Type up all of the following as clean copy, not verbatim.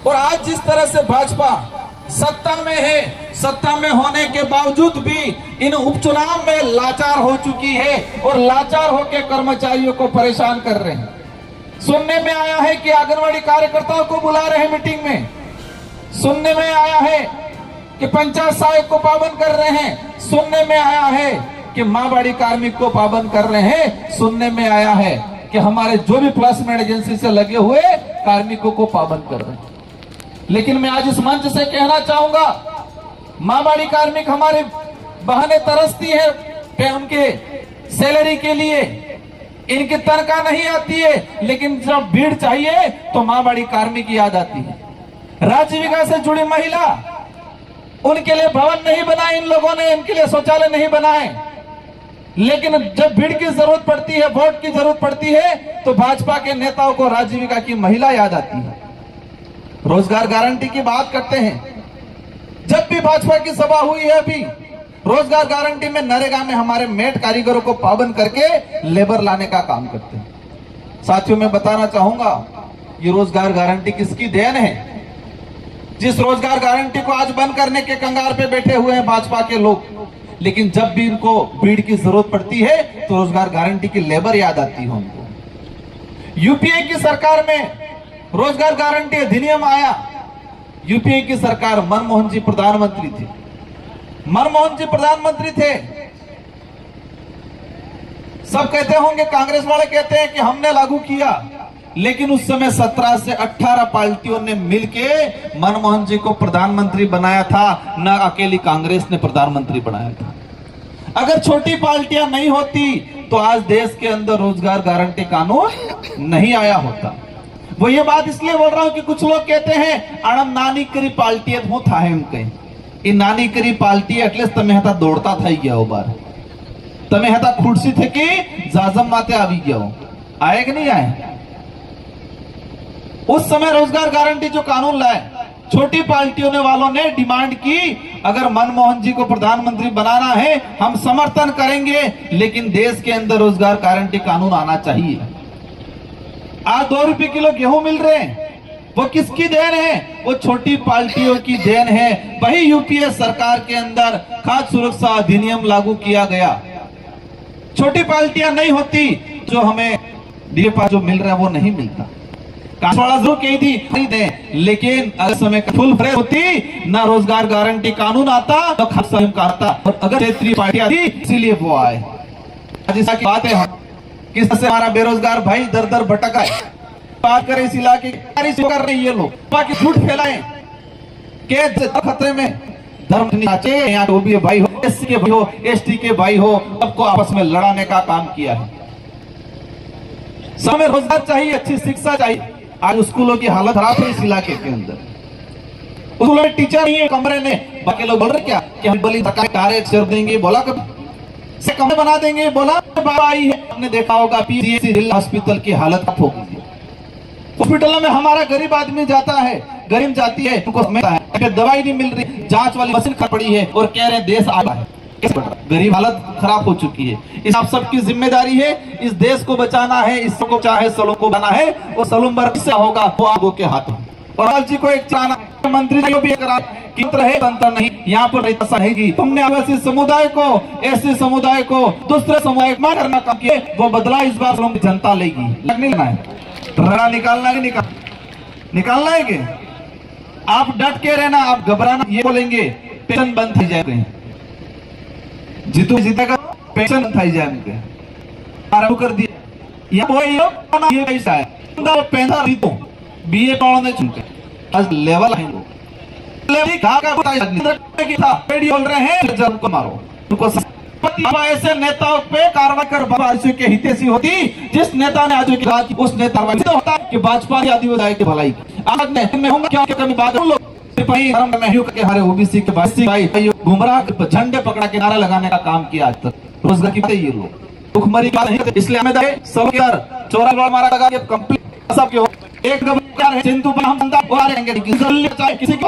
और आज जिस तरह से भाजपा सत्ता में है, सत्ता में होने के बावजूद भी इन उपचुनाव में लाचार हो चुकी है और लाचार होकर कर्मचारियों को परेशान कर रहे हैं। सुनने में आया है कि आंगनवाड़ी कार्यकर्ताओं को बुला रहे हैं मीटिंग में, सुनने में आया है कि पंचायत सहायक को पाबंद कर रहे हैं, सुनने में आया है कि माँबाड़ी कार्मिक को पाबंद कर रहे हैं, सुनने में आया है कि हमारे जो भी प्लेसमेंट एजेंसी से लगे हुए कार्मिकों को पाबंद कर रहे हैं। लेकिन मैं आज इस मंच से कहना चाहूंगा, माँबाड़ी कार्मिक हमारे बहनें तरसती है उनके सैलरी के लिए, इनकी तनख्वाह नहीं आती है, लेकिन जब भीड़ चाहिए तो माँबाड़ी कार्मिक याद आती है। राजीविका से जुड़ी महिला, उनके लिए भवन नहीं बनाए इन लोगों ने, इनके लिए शौचालय नहीं बनाए, लेकिन जब भीड़ की जरूरत पड़ती है, वोट की जरूरत पड़ती है, तो भाजपा के नेताओं को राजीविका की महिला याद आती है। रोजगार गारंटी की बात करते हैं, जब भी भाजपा की सभा हुई है अभी, रोजगार गारंटी में नरेगा में हमारे मेट कारीगरों को पाबंद करके लेबर लाने का काम करते हैं। साथियों, मैं बताना चाहूंगा, ये रोजगार गारंटी किसकी देन है? जिस रोजगार गारंटी को आज बंद करने के कंगार पे बैठे हुए हैं भाजपा के लोग, लेकिन जब भी इनको भीड़ की जरूरत पड़ती है तो रोजगार गारंटी की लेबर याद आती है उनको। यूपीए की सरकार में रोजगार गारंटी अधिनियम आया। यूपीए की सरकार, मनमोहन जी प्रधानमंत्री थे, मनमोहन जी प्रधानमंत्री थे। सब कहते होंगे, कांग्रेस वाले कहते हैं कि हमने लागू किया, लेकिन उस समय 17 से 18 पार्टियों ने मिलके मनमोहन जी को प्रधानमंत्री बनाया था, न अकेली कांग्रेस ने प्रधानमंत्री बनाया था। अगर छोटी पार्टियां नहीं होती तो आज देश के अंदर रोजगार गारंटी कानून नहीं आया होता। वो ये बात इसलिए बोल रहा हूं कि कुछ लोग कहते हैं आनंद नानी करी पार्टी हूं था एम कहीं नानी करी पार्टी एटलीस्ट तमे हता दौड़ता થઈ ગયા बार, तमे हता खुर्सी थे कि जाजम माते આવી ગયો, आए कि नहीं आए? उस समय रोजगार गारंटी जो कानून लाए, छोटी पार्टियों ने वालों ने डिमांड की, अगर मनमोहन जी को प्रधानमंत्री बनाना है हम समर्थन करेंगे, लेकिन देश के अंदर रोजगार गारंटी कानून आना चाहिए। आज 2 रुपए किलो गेहूं मिल रहे हैं, वो किसकी देन है? वो छोटी पार्टियों की देन है। वही यूपीए सरकार के अंदर खाद्य सुरक्षा अधिनियम लागू किया गया। छोटी पार्टियां नहीं होती जो हमें डीएपी जो मिल रहा है वो नहीं मिलता। कांसवाड़ा जरूर कही थी खरीदे, लेकिन अगर समय फुल फ्रेश होती, ना रोजगार गारंटी कानून आता, तो खाद्य स्वयं का आता, और अगर क्षेत्रीय पार्टी आती इसीलिए वो आए। आज ऐसा की बात है, किस से हमारा बेरोजगार भाई दर दर भटका है। बात करें इस इलाके की, कर रहे ये लोग बाकी झूठ फैलाएं के खतरे में धर्म यहाँ जो भी भाई हो, एससी के भाई हो, एसटी के भाई हो, सबको आपस में लड़ाने का काम किया है। समय रोजगार चाहिए, अच्छी शिक्षा चाहिए। आज स्कूलों की हालत खराब है इस इलाके के अंदर, स्कूलों में टीचर नहीं है, कमरे ने। बाकी लोग बोल रहे क्या कि हम बली कारें छोड़ देंगे, बोला कभी से कमरे बना देंगे, बोला आई है। हमने देखा होगा पीसीसी हॉस्पिटल की हालत खराब हो गई है। हॉस्पिटलों में हमारा गरीब आदमी जाता है, गरीब जाती है, उनको दवाई नहीं मिल रही, जांच वाली मशीन खराब पड़ी है और कह रहे हैं देश आगा है। गरीब हालत खराब हो चुकी है। इस आप सबकी जिम्मेदारी है, इस देश को बचाना है, इसको चाहे सलों को बनाना है, और सलूम्बर किससे होगा वो आगो के हाथ में। और लाल जी को एक चाहना मंत्री जो भी रहे तंत्र नहीं, यहाँ पर रहेगी। तुमने आदिवासी समुदाय को, ऐसे समुदाय को दूसरे समुदाय में करना काम किए, वो बदला इस बार जनता लेगी। लगना है, रड़ा निकालना है, निकालना है कि आप डट के रहना, आप घबराना। ये बोलेंगे पेंशन बंद हो जाएंगे, जीतू जीतेगा पेंशन થઈ જાય એમ કે આરામ कर दिया। या कोई ये पैसा है तो पैसा जीतो बीए पढ़ने चुके आज लेवल है लोग लेवल का बताया कि था पेड़ी बोल रहे हैं जब को मारो उनको ऐसे नेताओं पे कार्रवाई कर भाजपा के हितैषी होती। जिस नेता ने आज कहा कि उस नेता तो होता कि भाजपा की आदिवासी की भलाई आज में होंगे क्या कभी बात लोग हमारे ओबीसी के भाई गुमराह झंडे पकड़ा के नारा लगाने का काम किया आज तक। रोजगार की ये लोग भुखमरी का नहीं, इसलिए हमें सब चोरा मारा लगा के कंप्लीट सब के हो एक चिंतु हम किसी को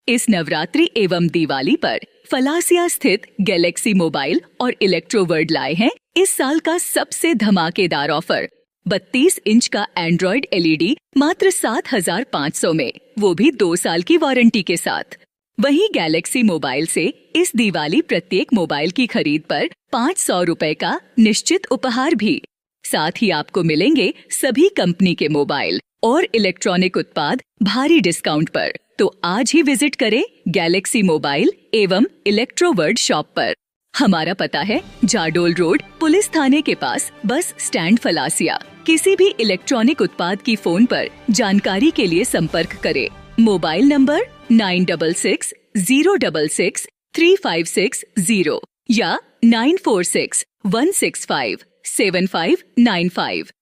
इस नवरात्रि एवं दिवाली पर फलासिया स्थित गैलेक्सी मोबाइल और इलेक्ट्रोवर्ड लाए हैं इस साल का सबसे धमाकेदार ऑफर। 32 इंच का एंड्रॉइड LED मात्र 7,500 में, वो भी 2 साल की वारंटी के साथ। वहीं गैलेक्सी मोबाइल से इस दिवाली प्रत्येक मोबाइल की खरीद पर 500 रुपए का निश्चित उपहार भी। साथ ही आपको मिलेंगे सभी कंपनी के मोबाइल और इलेक्ट्रॉनिक उत्पाद भारी डिस्काउंट पर। तो आज ही विजिट करें गैलेक्सी मोबाइल एवं इलेक्ट्रोवर्ड शॉप पर। हमारा पता है जाडोल रोड, पुलिस थाने के पास, बस स्टैंड फलासिया। किसी भी इलेक्ट्रॉनिक उत्पाद की फोन पर जानकारी के लिए संपर्क करें। मोबाइल नंबर 9660663560 या 9461657595।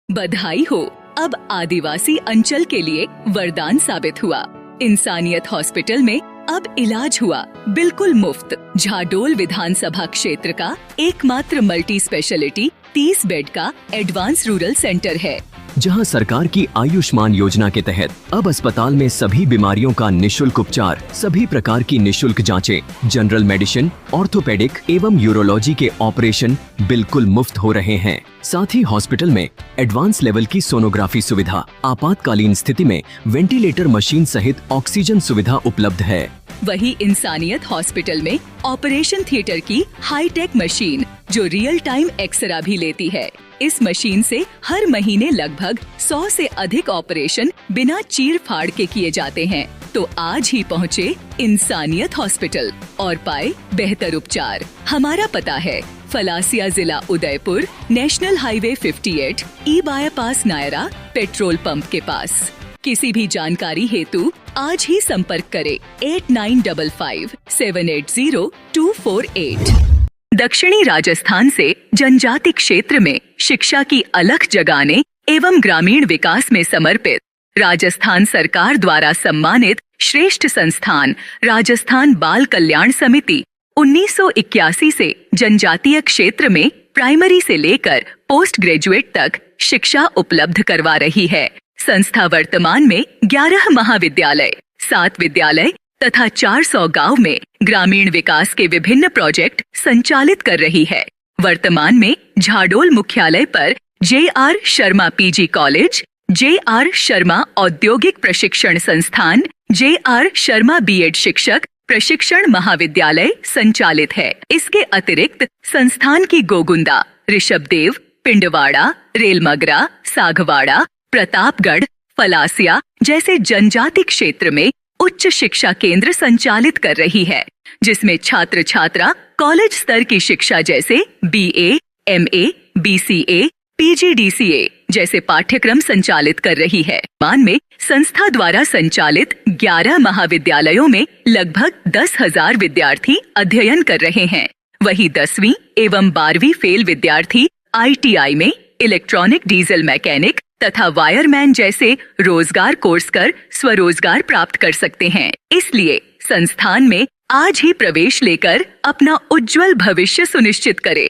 बधाई हो, अब आदिवासी अंचल के लिए वरदान साबित हुआ। इंसानियत हॉस्पिटल में अब इलाज हुआ बिल्कुल मुफ्त। झाडोल विधानसभा क्षेत्र का एकमात्र मल्टी स्पेशलिटी 30 बेड का एडवांस रूरल सेंटर है, जहां सरकार की आयुष्मान योजना के तहत अब अस्पताल में सभी बीमारियों का निशुल्क उपचार, सभी प्रकार की निशुल्क जांचें, जनरल मेडिसिन, ऑर्थोपेडिक एवं यूरोलॉजी के ऑपरेशन बिल्कुल मुफ्त हो रहे हैं। साथ ही हॉस्पिटल में एडवांस लेवल की सोनोग्राफी सुविधा, आपातकालीन स्थिति में वेंटिलेटर मशीन सहित ऑक्सीजन सुविधा उपलब्ध है। वही इंसानियत हॉस्पिटल में ऑपरेशन थिएटर की हाईटेक मशीन जो रियल टाइम एक्सरा भी लेती है। इस मशीन से हर महीने लगभग 100 से अधिक ऑपरेशन बिना चीर फाड़ के किए जाते हैं। तो आज ही पहुँचे इंसानियत हॉस्पिटल और पाए बेहतर उपचार। हमारा पता है फलासिया जिला उदयपुर, नेशनल हाईवे 58, ई बाईपास नायरा पेट्रोल पंप के पास। किसी भी जानकारी हेतु आज ही संपर्क करें 8955780248। दक्षिणी राजस्थान से जनजाति क्षेत्र में शिक्षा की अलख जगाने एवं ग्रामीण विकास में समर्पित राजस्थान सरकार द्वारा सम्मानित श्रेष्ठ संस्थान राजस्थान बाल कल्याण समिति 1981 से जनजातीय क्षेत्र में प्राइमरी से लेकर पोस्ट ग्रेजुएट तक शिक्षा उपलब्ध करवा रही है। संस्था वर्तमान में 11 महाविद्यालय, 7 विद्यालय तथा 400 गांव में ग्रामीण विकास के विभिन्न प्रोजेक्ट संचालित कर रही है। वर्तमान में झाडोल मुख्यालय पर JR Sharma PG college, JR Sharma औद्योगिक प्रशिक्षण संस्थान, JR शर्मा B.Ed शिक्षक प्रशिक्षण महाविद्यालय संचालित है। इसके अतिरिक्त संस्थान की गोगुंदा, ऋषभदेव, पिंडवाड़ा, रेलमगरा, सागवाड़ा, प्रतापगढ़, फलासिया जैसे जनजाति क्षेत्र में उच्च शिक्षा केंद्र संचालित कर रही है, जिसमें छात्र छात्रा कॉलेज स्तर की शिक्षा जैसे BA, MA, BCA, PGDCA जैसे पाठ्यक्रम संचालित कर रही है। मान में संस्था द्वारा संचालित 11 महाविद्यालयों में लगभग 10,000 विद्यार्थी अध्ययन कर रहे हैं। वही 10वीं एवं 12वीं फेल विद्यार्थी ITI में इलेक्ट्रॉनिक डीजल मैकेनिक तथा वायरमैन जैसे रोजगार कोर्स कर स्वरोजगार प्राप्त कर सकते हैं। इसलिए संस्थान में आज ही प्रवेश लेकर अपना उज्जवल भविष्य सुनिश्चित करें।